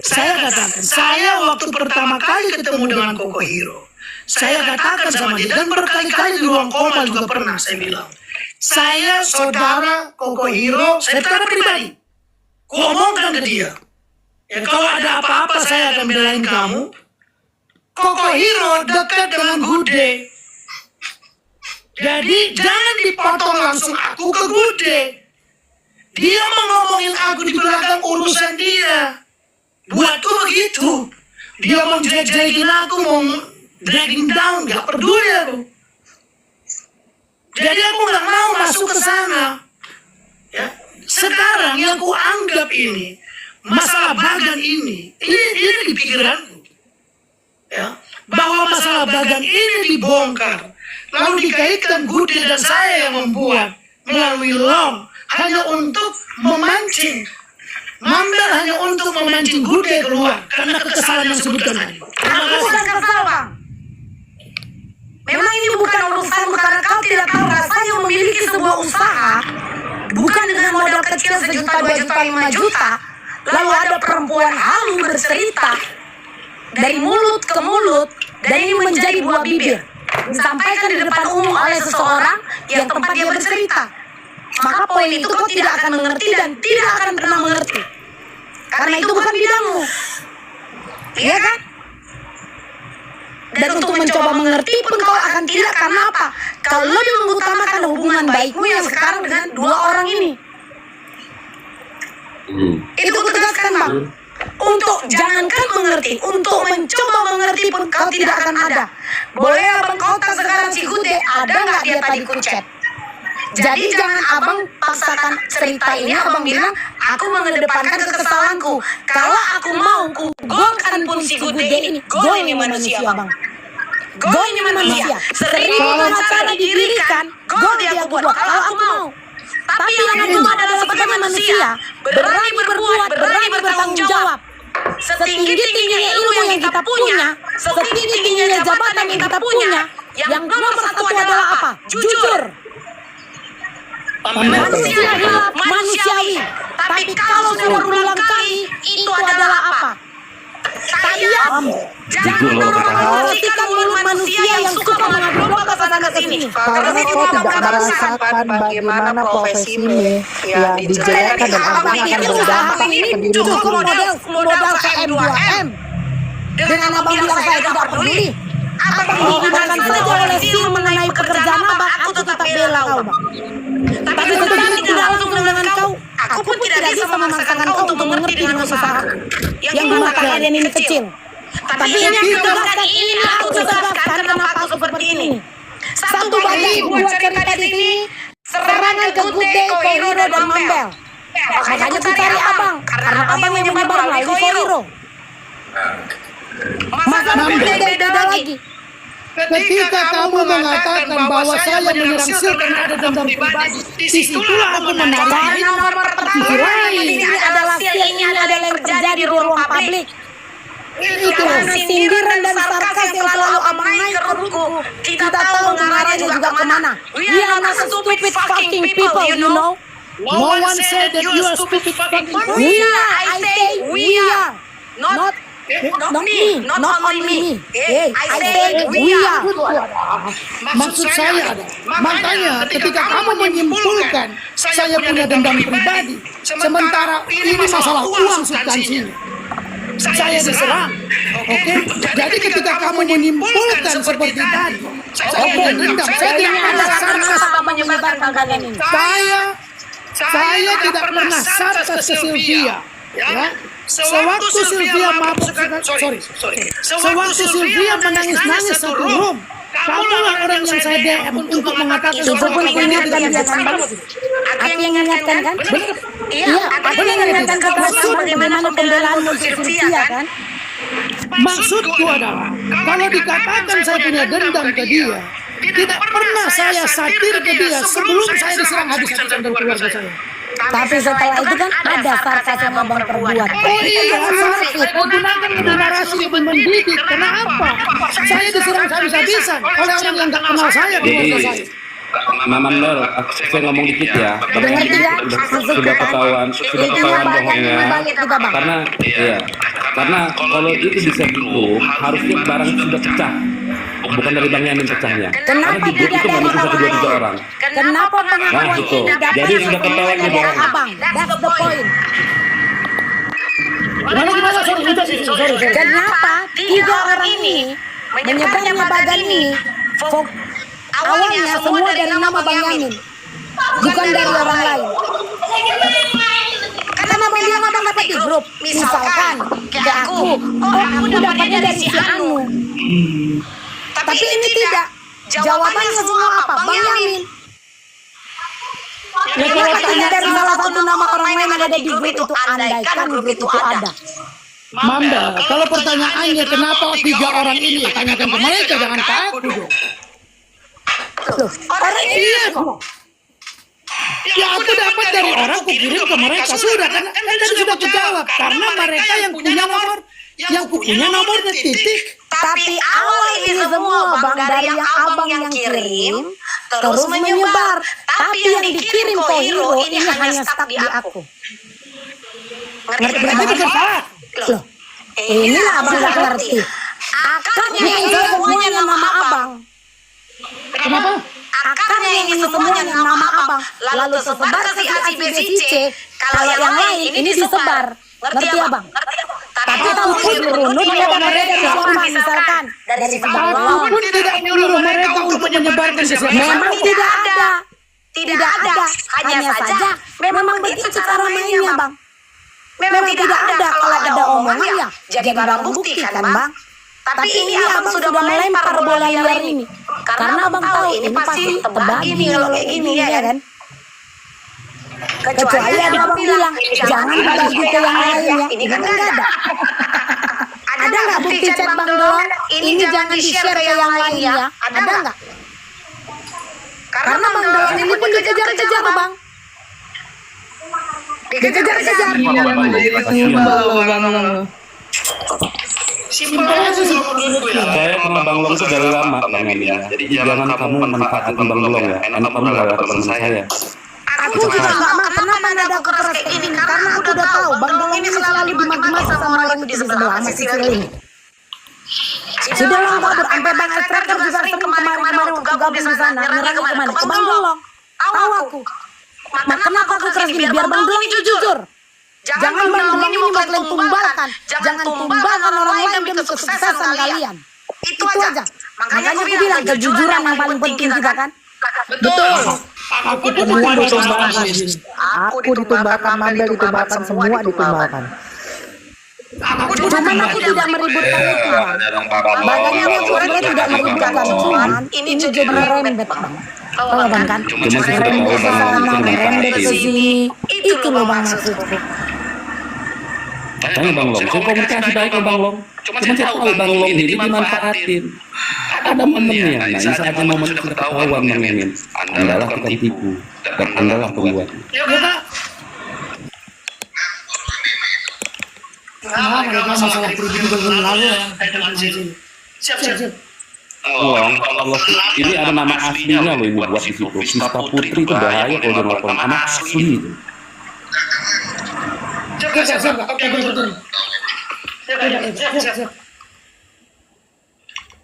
Saya katakan, saya waktu pertama kali ketemu dengan Koko Hiro, saya katakan sama dia dan berkali-kali di ruang koma juga pernah saya bilang, saya saudara Koko Hiro, saya secara pribadi, ku omongkan ke dia, ya kalau ada apa-apa saya akan belain kamu. Koko Hiro dekat dengan Gude. Jadi jangan dipotong langsung aku ke Gude. Dia mau ngomongin aku di belakang urusan dia. Buatku begitu. Dia mau jelek-jelekin aku, mau dragging down, gak peduli aku. Jadi aku gak mau masuk ke sana. Ya. Sekarang yang ku anggap ini, masalah Bagan ini di pikiranku. Ya, bahwa masalah Bagan ini dibongkar, lalu dikaitkan Gude dan saya yang membuat melalui Long hanya untuk memancing Mamber, hanya untuk memancing Gude keluar karena kekesalan yang sebutkan tadi. Aku bukan kesal bang. Memang ini bukan urusanmu karena kau tidak tahu rasanya memiliki sebuah usaha bukan dengan modal kecil 1 juta, 2 juta, 5 juta. Lalu ada perempuan halu bercerita dari mulut ke mulut dan ini menjadi buah bibir disampaikan di depan umum oleh seseorang yang tempat dia bercerita. Maka poin itu kau tidak akan mengerti dan tidak akan pernah mengerti karena itu bukan bidangmu. Iya kan? Dan untuk mencoba mengerti pun kau akan tidak karena apa? Kau lebih mengutamakan hubungan baikmu yang sekarang dengan 2 orang ini. Itu kutegaskan bang. Untuk jangankan mengerti, untuk mencoba mengerti pun kau tidak akan ada. Boleh abang kau tak sekarang si Gude, ada nggak dia tadi kucet? Jadi jangan abang paksakan cerita ini, abang bilang aku mengedepankan kekesalanku. Kalau aku mau ku golkan pun si Gude ini, go ini manusia bang. Go ini manusia. 1000 cara didirikan, go dia aku buat kalau aku mau. Tapi yang aku adalah sebagai manusia, berani berbuat, berani bertanggung jawab. Setinggi-tingginya ilmu yang kita punya, setinggi-tingginya jabatan yang kita punya, yang nomor 1 adalah apa? Jujur. Manusia gelap, manusiawi. Tapi kalau sudah berulang kali, itu adalah apa? Kalian jangan memperhatikan mulut manusia yang suka mengadu domba sana ke sini. Karena kau tidak merasakan bagaimana profesimu yang dijelekkan dan akhirnya akan berdampak ke dirimu. Cukup modal KM2M. Dengan abang bilang saya tidak peduli. Abang digunakan saja oleh Sil mengenai pekerjaan abang, aku tetap bela kau, bang. Tapi sekarang tidak langsung dengan kau, aku pun tidak bisa memaksakan kau untuk mengerti dengan usaha yang di mata kalian ini kecil. Tapi yang aku tegaskan ini, aku tegaskan kenapa aku seperti ini. Satu banyak buat cerita di sini, serangan ke Good Day, Koiro dan Mambel. Makanya aku cari abang, karena abang yang menyebar melalui Koiro. Masa beda lagi. Ketika kamu mengatakan bahwa saya menyerang Sil karena ada dendam pribadi, disitulah aku menarik. Karena nomor pertama ini adalah Sil, ini adalah yang terjadi di ruang publik. Karena sindiran dan sarkas yang selalu abang naik ke ruku, kita tahu mengarahnya juga kemana. We are not stupid fucking people, you know. No one said that you are stupid fucking people. We are, I say we are. Not me, not only me. I say we are. Maksud saya ada. Makanya ketika kamu menyimpulkan saya punya dendam pribadi, sementara ini masalah uang substansinya, saya diserang. Oke? Jadi ketika kamu menyimpulkan seperti tadi, saya punya dendam, saya tidak pernah sarkas. Menyebarkan kalian ini. Saya tidak pernah sarkas ke Sylvia. Ya. Sewaktu Sylvia Sewaktu Sylvia menangis-nangis satu room, kamulah orang yang saya DM untuk mengatakan Aku yang ingatkan kan? Iya, aku yang ingatkan ke kamu bagaimana pembelaan untuk Sylvia kan? Maksudku adalah, kalau dikatakan saya punya dendam ke dia, tidak pernah saya satir ke dia sebelum saya diserang habis-habisan dari keluarga saya. Tapi setelah itu kan ada sarkas yang abang perbuat. Oh iya, sarkas. Kau gunakan narasi yang mendidik. Kenapa? Saya diserang habis-habisan oleh orang yang gak kenal saya, keluarga saya. Mama Nur, saya ngomong dikit ya. Sudah ketahuan bohongnya. Karena kalau itu bisa gitu, harusnya barang sudah pecah. Bukan dari Bang Yamin pecahnya. Kenapa Karena di grup itu nggak bisa kedua tiga orang. Kenapa pengakuan itu. ini dapat Jadi sudah ketahuan dari bohong. abang? That's the point. Sorry. Kenapa tiga orang ini menyebarnya badan ini? Awalnya semua dari nama Bang Yamin, bukan dari orang lain. Karena Bang bilang abang dapat di grup, misalkan ke aku, aku dapatnya dari si Anu. Tapi ini tidak. Jawabannya semua apa? Bang Yamin. Katanya dari salah satu nama orang lain yang ada di grup itu, andaikan grup itu ada. Mambel, kalau pertanyaannya kenapa tiga orang ini, tanyakan ke mereka, jangan ke aku dong. Orang ini Ya aku dapat dari orang, aku kirim ke mereka. Sudah, kan tadi sudah kujawab. Karena mereka yang punya nomornya titik. Tapi awal ini semua bang dari yang abang yang kirim terus menyebar. Tapi yang dikirim Koiro ini hanya stuck di aku. Ngerti? Loh, inilah abang gak ngerti. Akarnya ini semuanya nama abang. Kenapa? Akarnya ini semuanya nama abang. Lalu sesebar ke si A, si B, si C. Kalau yang lain ini disebar. Ngerti abang? Tapi kalau dirunut kepada mereka siapa misalkan dari si bawah. Aku pun tidak menyuruh mereka untuk menyebarkan sesuatu. Memang tidak ada. Tidak ada. Hanya saja memang begitu cara mainnya bang. Memang tidak ada. Kalau ada omongan ya jadi barang bukti kan bang. Tapi ini abang sudah melempar bola liar ini. Karena abang tahu ini pasti terbagi nih kalau kayak gini ya kan. Kecuali ada abang bilang jangan bagi ke yang lain ya. Ini kan enggak ada. Ada nggak bukti chat bang doang? Ini jangan di-share ke yang lain ya. Ada nggak? Karena bang doang ini pun dikejar-kejar bang. Dikejar-kejar. Saya kenal Bang Long itu dari lama, Bang Yamin ya. Jadi jangan kamu memanfaatkan Bang Long ya. Enak kamu lewat teman saya. Aku juga nggak kenapa nada aku keras kayak gini, karena aku udah tahu Bang Dolong ini selalu dimaki-maki sama orang itu di sebelah sama si Cil ini. Sudah lah kabur, sampai Bang Striker juga sering kemarin-kemarin waktu gabung di sana, nyerang kemana? Ke Bang Dolong. Tahu aku. Nah, kenapa aku keras gini? Biar Bang Dolong ini jujur. Jangan Bang Dolong ini mau kalian tumbalkan. Jangan tumbalkan orang lain demi kesuksesan kalian. Itu aja. Makanya aku bilang kejujuran yang paling penting kita kan. Betul. Aku semua ditumbalkan. Aku ditumbalkan, Mambel ditumbalkan, semua ditumbalkan. Cuman aku tidak meributkan itu, Bang. Badannya aku sebenarnya tidak meributkan, cuman ini jadi merembet, Bang. Tahu Bang kan? Cuma saya tahu Merembet ke Bang sana, Long itu merembet ke sini. Itu loh Bang maksudku. Tanya Bang Long, saya komunikasi baik ke Bang Long. Cuma saya tahu Bang Long ini dimanfaatin. Ada momennya. Nah, ini saatnya momen sudah ketahuan Bang Yamin. Andalah tukang tipu dan andalah pembuat. Mereka masalah pribadi bagian lalu yang siap. Long, kalau ini ada nama aslinya loh ini buat di situ. Sinta Putri itu bahaya kalau dia nelfon nama asli. Siap. Oke, betul. Siap.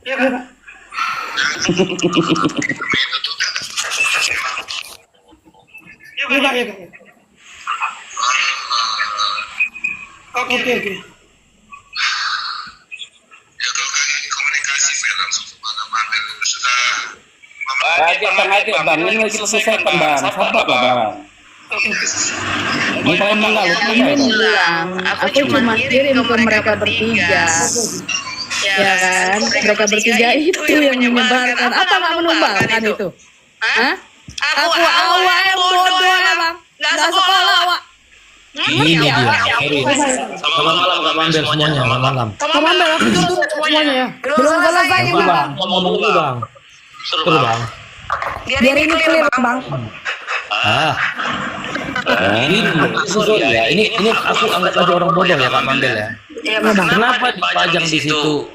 Ya, Pak. Ya, Pak. Oke. Aja Bang, ini lagi selesaikan Bang, sabar Bang. Mungkin enggak lu bilang aku cuma kirim ke mereka bertiga. Ya kan, mereka bertiga itu yang menyebarkan. Apa nggak menumbalkan itu? Hah? Aku awak yang bodoh lah Bang, nggak sekolah awak. Ini dia, selamat malam Kak Mambel semuanya, selamat malam. Selamat malam, aku tutup semuanya ya. Belum selesai nih Bang. Ngomong dulu Bang. Betul Bang. Biar ini clear Bang. Ini aku anggap aja orang bodoh ya Kak Mambel ya. Kenapa dipajang di situ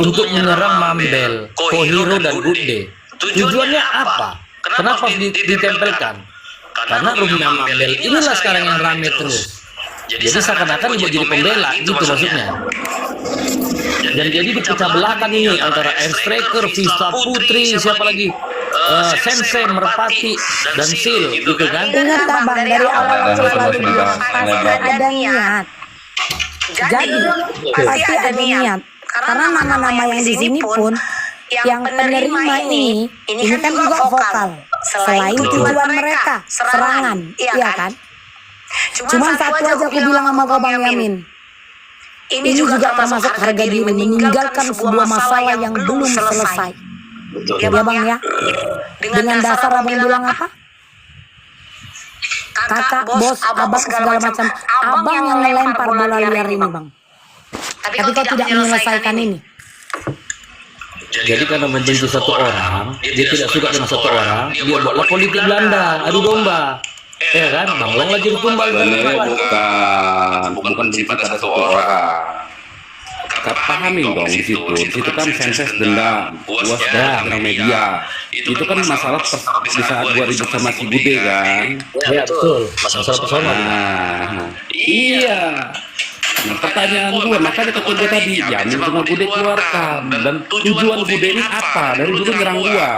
untuk menyerang Mambel, Kohiro dan Bude? Tujuannya apa? Kenapa ditempelkan? Karena rumah Mambel inilah sekarang yang rame terus. Jadi seakan-akan dia jadi pembela gitu maksudnya. Dan jadi dipecah belahkan ini antara Striker, Vista Putri, siapa lagi? Sensei, Merpati, dan Sil gitu kan. Ingat tak Bang, dari awal aku selalu bilang pasti ada niat. Jadi pasti ada niat. Karena nama-nama yang di sini pun yang penerima ini kan juga vokal. Selain tujuan mereka, serangan, iya kan? Cuman satu aja aku bilang sama kau Bang Yamin. Ini juga termasuk harga diri, meninggalkan sebuah masalah yang belum selesai. Ya Bang ya. Dengan dasar abang bilang apa? Kakak, bos, abang segala macam. Abang yang melempar bola liar ini Bang. Tapi kau tidak menyelesaikan ini. Jadi karena membenci satu orang, dia tidak suka dengan satu orang, dia buatlah politik Belanda, adu domba. Ya kan, Bang Long lagi ditumbal sebenarnya bukan pada satu orang. Kita pahamin dong di situ kan senses dendam, puas dengan media. Itu kan masalah di saat gua ribut sama si Bude kan. Ya betul, masalah personal. Iya. Nah, pertanyaan gue, makanya ketua gue tadi, Yamin sama Bude keluarkan. Dan tujuan Bude ini apa? Dari dulu nyerang gue.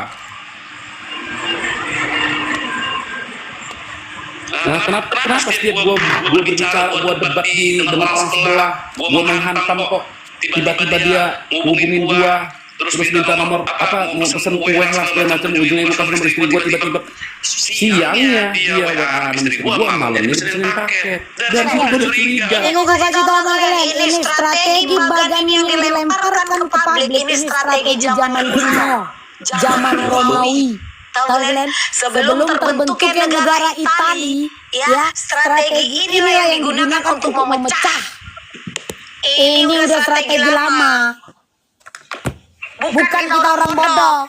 Nah, kenapa setiap gue berbicara, gue debat di dengan orang sebelah, gue menghantam kok, tiba-tiba dia hubungin gue, terus minta nomor mau pesen kue lah segala macam, ujungnya gue kasih nomor istri gue, tiba-tiba siangnya dia WA istri gue, malamnya dipesenin paket. Dan itu gue udah curiga. Ini gue kasih tau sama kalian, ini strategi bagan yang dilemparkan ke publik, ini strategi zaman kuno, zaman Romawi. Tahu kalian? Sebelum terbentuknya negara Italia, ya strategi ini yang digunakan untuk memecah. Ini udah strategi lama. Bukan kita orang bodoh.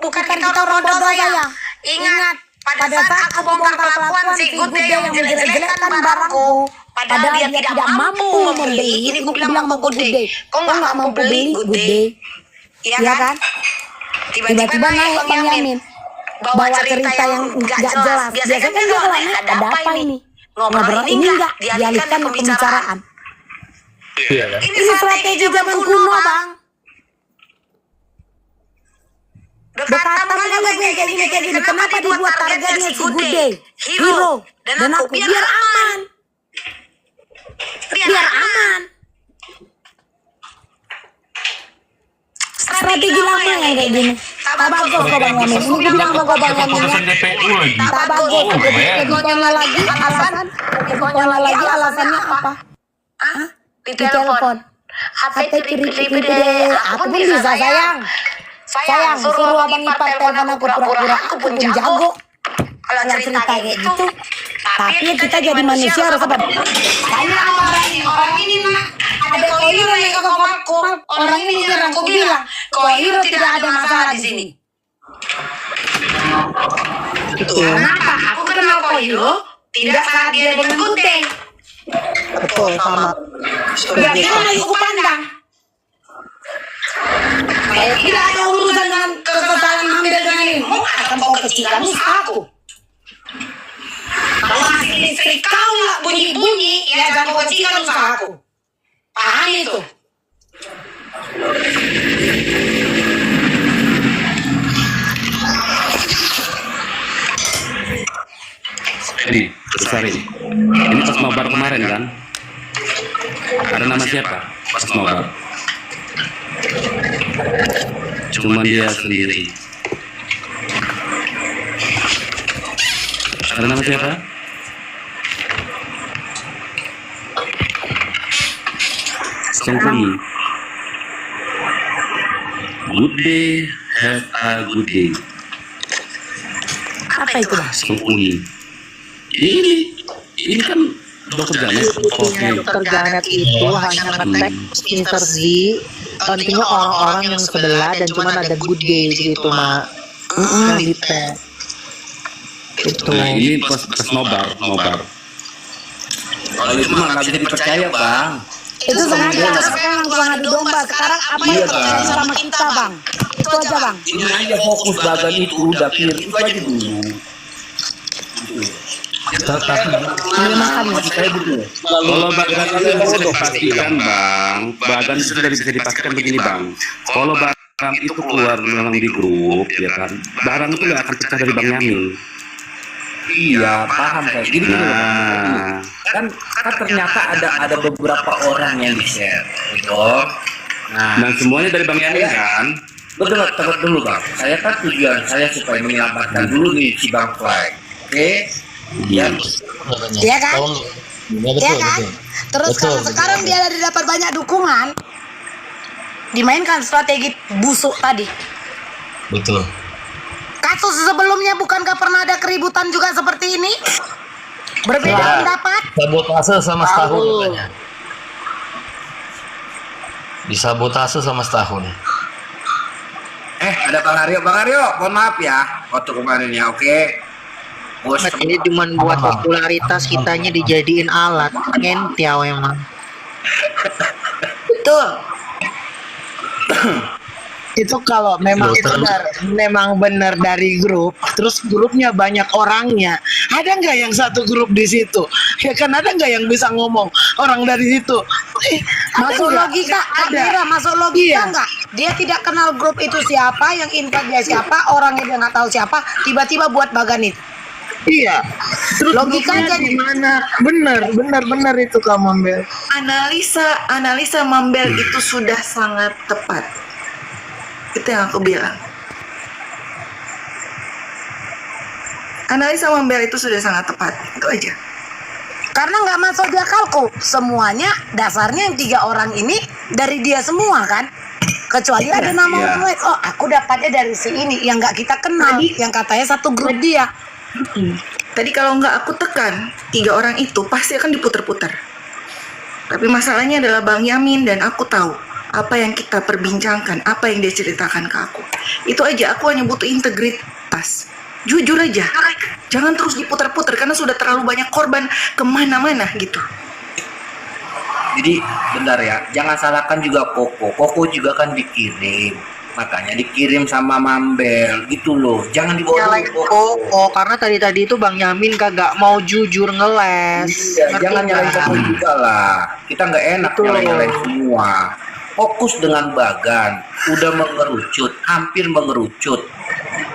Bukan kita orang bodoh ya. Ingat, pada saat aku bongkar kelakuan si Gude yang menjelek-jelekkan barangku, padahal dia tidak mampu membeli. Ini gue bilang sama Gude, kok nggak mampu beli Gude? Iya kan? Tiba-tiba naik Bang Yamin. bawa cerita yang nggak jelas. Biasanya kan dia kalau naik, ada apa ini? Ngobrol ini enggak dialihkan ke pembicaraan. Iya kan? Ini strategi zaman kuno, Bang. Bekatan kan kayak gini. Kenapa dibuat targetnya si Good Day, Hero, dan aku biar aman. Biar aman. Strategi lama yang kayak gini. Tak bagus kok Bang Yamin. Ini gue bilang sama Bang Yamin ya. DPU lagi. Tak bagus. Lebih konyol lagi alasannya apa? Hah? Di telepon. HP ciri-ciri deh. Aku pun bisa sayang. Sayang, suruh abang ipar telepon aku pura-pura aku pun jago. Kalau cerita kayak gitu. Tapi kita jadi manusia harus apa? Tanya sama orang ini nak. Ada Koiro yang aku. Orang ini nyerang aku bilang Koiro tidak ada masalah di sini. Kenapa? Aku kenal Koiro tidak saat dia dengan Good Day. Betul, sama. Berarti kan lagi aku pandang. Tidak ada urusan dengan kesalahan Mambel dengan ini. Mau akan bawa kecilan usahaku. Kalau hasil listrik kau nggak bunyi-bunyi, ya jangan bawa kecilan usahaku. Paham itu? Ini, Besari. Ini pas nobar kemarin kan? Ada nama siapa? Pas nobar. Cuma dia sendiri. Ada nama siapa? Songkuli. Good day, have a good day. Apa itu Bang? Songkuli. Ini kan dokter Janet. Oke. Dokter Janet itu hanya ngetek Mr. Z, tentunya orang-orang yang sebelah dan cuma ada Good Day gitu, Mak. Yang di tag. Itu. Nah ini pas nobar. Kalau itu mah nggak bisa dipercaya, Bang. Itu sengaja sekarang gua ngadu domba. Sekarang apa yang terjadi sama kita Bang? Itu aja Bang. Ini aja fokus bagan itu udah clear itu aja dulu. Kalau bagan itu bisa dipastikan bang, bagan itu sudah bisa dipastikan begini bang. Kalau barang itu keluar memang di grup, ya kan, barang itu nggak akan pecah dari Bang Yamin. Iya, paham saya. Gini loh. Nah, Kan ternyata ada beberapa orang yang di-share, betul. Nah, dan semuanya dari Bang Yamin kan? betul, tepat dulu Bang. Saya kan tujuan saya supaya menyelamatkan dulu nih si Bang Fly. Oke? Iya kan? Iya kan? Terus kalau sekarang dia ada dapat banyak dukungan, dimainkan strategi busuk tadi. Betul. Kasus sebelumnya bukankah pernah ada keributan juga seperti ini? Berbeda pendapat? Sabotase sama setahun katanya. Disabotase sama setahun. Ada Bang Aryo, mohon maaf ya waktu kemarin ya, oke? Bos, Ini cuma buat popularitas kitanya dijadiin alat. Ngentiau emang. Betul. Itu kalau memang memang benar dari grup, terus grupnya banyak orangnya, ada nggak yang satu grup di situ? Ya kan ada nggak yang bisa ngomong orang dari situ? Masuk logika, Adira, masuk logika nggak? Dia tidak kenal grup itu siapa, yang invite dia siapa, orangnya dia nggak tahu siapa, tiba-tiba buat baganit. Iya. Terus Logikanya gimana? Benar itu Kak Mambel. Analisa Mambel itu sudah sangat tepat. Itu yang aku bilang. Analisa Mambel itu sudah sangat tepat. Itu aja. Karena nggak masuk di akalku, semuanya dasarnya yang 3 orang ini dari dia semua kan? Kecuali ada nama orang lain. Oh, aku dapatnya dari si ini yang nggak kita kenal, yang katanya satu grup dia. Tadi kalau nggak aku tekan 3 orang itu pasti akan diputar-putar. Tapi masalahnya adalah Bang Yamin dan aku tahu apa yang kita perbincangkan, apa yang dia ceritakan ke aku. Itu aja, aku hanya butuh integritas. Jujur aja, jangan terus diputar-putar karena sudah terlalu banyak korban kemana-mana gitu. jadi bentar ya, jangan salahkan juga Koko. Koko juga kan dikirim. makanya dikirim sama Mambel gitu loh. Jangan dibawa Nyalain Koko karena tadi itu Bang Yamin kagak mau jujur ngeles. Iya, Ngerti jangan nyalain nggak? Koko juga lah. Kita nggak enak Betul. nyalain semua. Fokus dengan Bagan. Udah mengerucut, hampir mengerucut.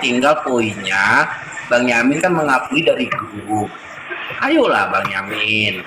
Tinggal poinnya, Bang Yamin kan mengakui dari grup. Ayolah Bang Yamin.